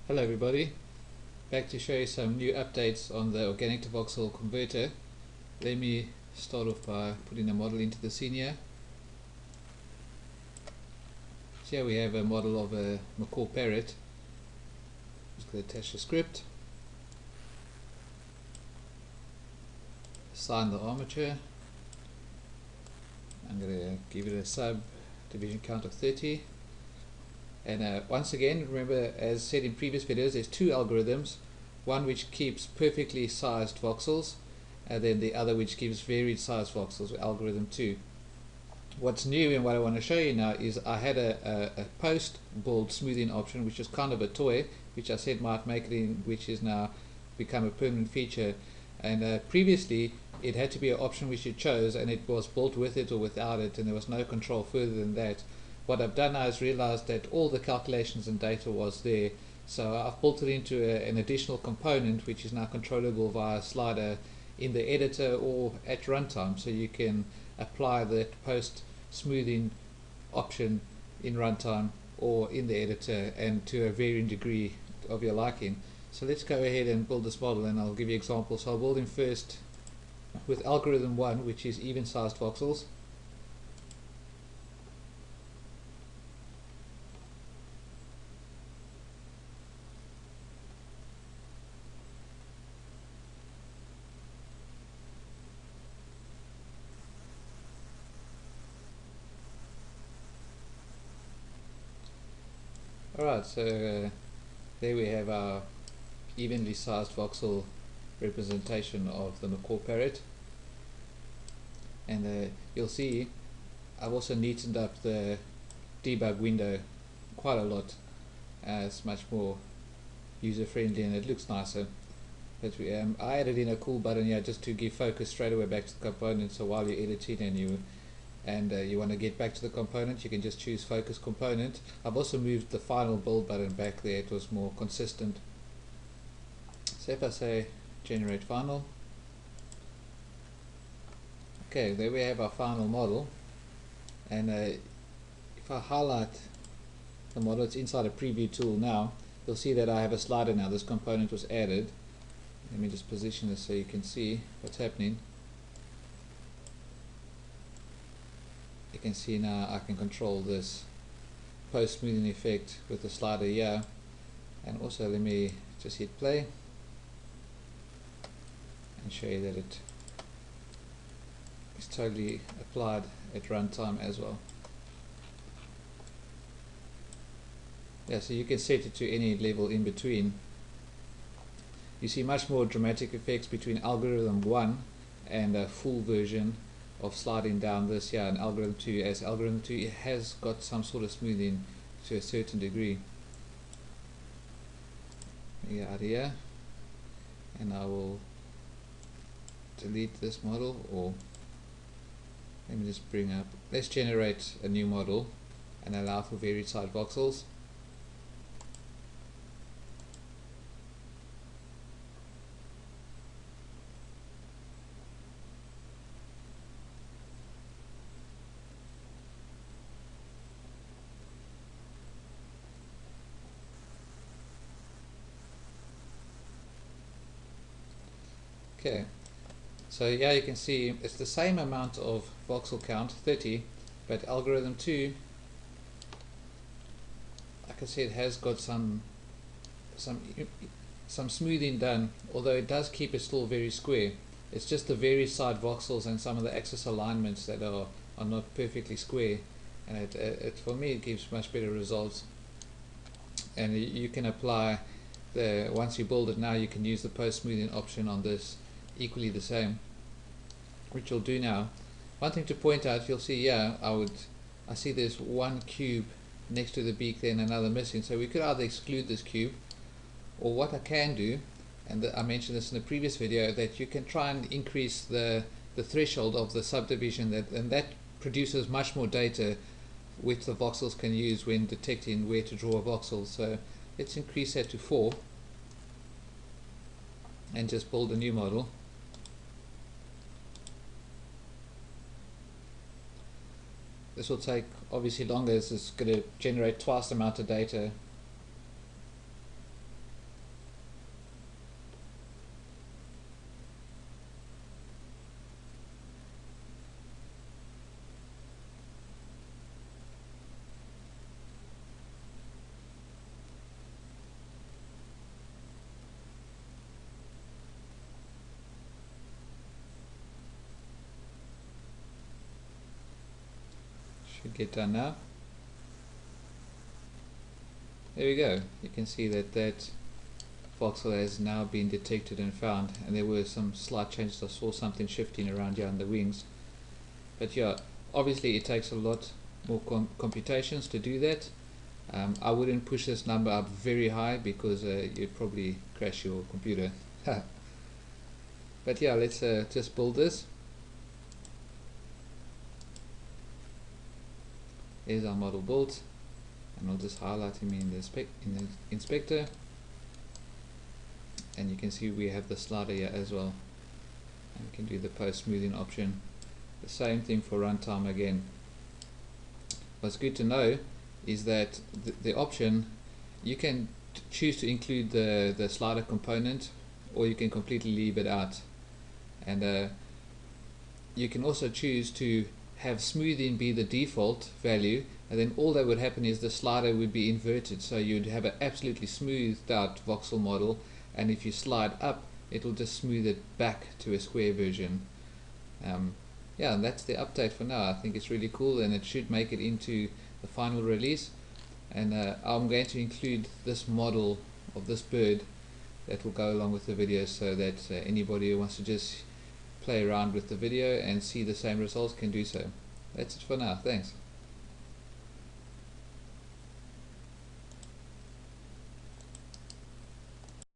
Hello everybody, back to show you some new updates on the organic to voxel converter. Let me start off by putting a model into the scene here. So here we have a model of a macaw parrot. Just going to attach the script, assign the armature. I'm going to give it a subdivision count of 30. And once again, remember, as said in previous videos, there's two algorithms, one which keeps perfectly sized voxels, and then the other which gives varied sized voxels, algorithm 2. What's new and what I want to show you now is I had a post build smoothing option, which is kind of a toy, which I said might make it in, which is now become a permanent feature. And previously it had to be an option which you chose, and it was built with it or without it, and there was no control further than that. What I've done now is realized that all the calculations and data was there, so I've built it into an additional component which is now controllable via a slider in the editor or at runtime, so you can apply the post smoothing option in runtime or in the editor, and to a varying degree of your liking. So let's go ahead and build this model, and I'll give you examples. So I'll build him first with algorithm 1, which is even sized voxels. Alright, so there we have our evenly sized voxel representation of the macaw parrot. And you'll see I've also neatened up the debug window quite a lot. It's much more user friendly and it looks nicer. But I added in a cool button here just to give focus straight away back to the component, so while you're editing and you want to get back to the component, you can just choose focus component. I've also moved the final build button back there, it was more consistent. So if I say generate final, okay, there we have our final model. And if I highlight the model, it's inside a preview tool now, you'll see that I have a slider now. This component was added. Let me just position this so you can see what's happening. You can see now I can control this post smoothing effect with the slider here. And also let me just hit play and show you that it is totally applied at runtime as well. Yeah, so you can set it to any level in between. You see much more dramatic effects between algorithm 1 and a full version of sliding down this here, and algorithm 2. As algorithm 2, it has got some sort of smoothing to a certain degree. Get out of here, and I will delete this model, or let me just bring up, let's generate a new model and allow for varied side voxels. Okay, so yeah, you can see it's the same amount of voxel count, 30, but algorithm 2, like I said, has got some smoothing done, although it does keep it still very square. It's just the varied side voxels and some of the axis alignments that are not perfectly square, and for me it gives much better results. And you can apply once you build it now, you can use the post smoothing option on this equally the same, which we'll do now. One thing to point out, you'll see here, I see there's one cube next to the beak there and another missing, so we could either exclude this cube, or what I can do, and I mentioned this in the previous video, that you can try and increase the threshold of the subdivision, and that produces much more data which the voxels can use when detecting where to draw a voxel. So let's increase that to 4 and just build a new model. This will take obviously longer, as it's going to generate twice the amount of data. should get done now. There we go. You can see that that voxel has now been detected and found, and there were some slight changes. I saw something shifting around here on the wings, but yeah, obviously it takes a lot more computations to do that. I wouldn't push this number up very high because you'd probably crash your computer. But yeah, let's just build this. Here's our model built, and I'll just highlight him in the inspector, and you can see we have the slider here as well, and we can do the post smoothing option. The same thing for runtime again. What's good to know is that the option, you can choose to include the slider component, or you can completely leave it out, and you can also choose to have smoothing be the default value, and then all that would happen is the slider would be inverted, so you'd have an absolutely smoothed out voxel model, and if you slide up it will just smooth it back to a square version. Yeah, and that's the update for now. I think it's really cool, and it should make it into the final release, and I'm going to include this model of this bird that will go along with the video, so that anybody who wants to just play around with the video and see the same results can do so. That's it for now. Thanks.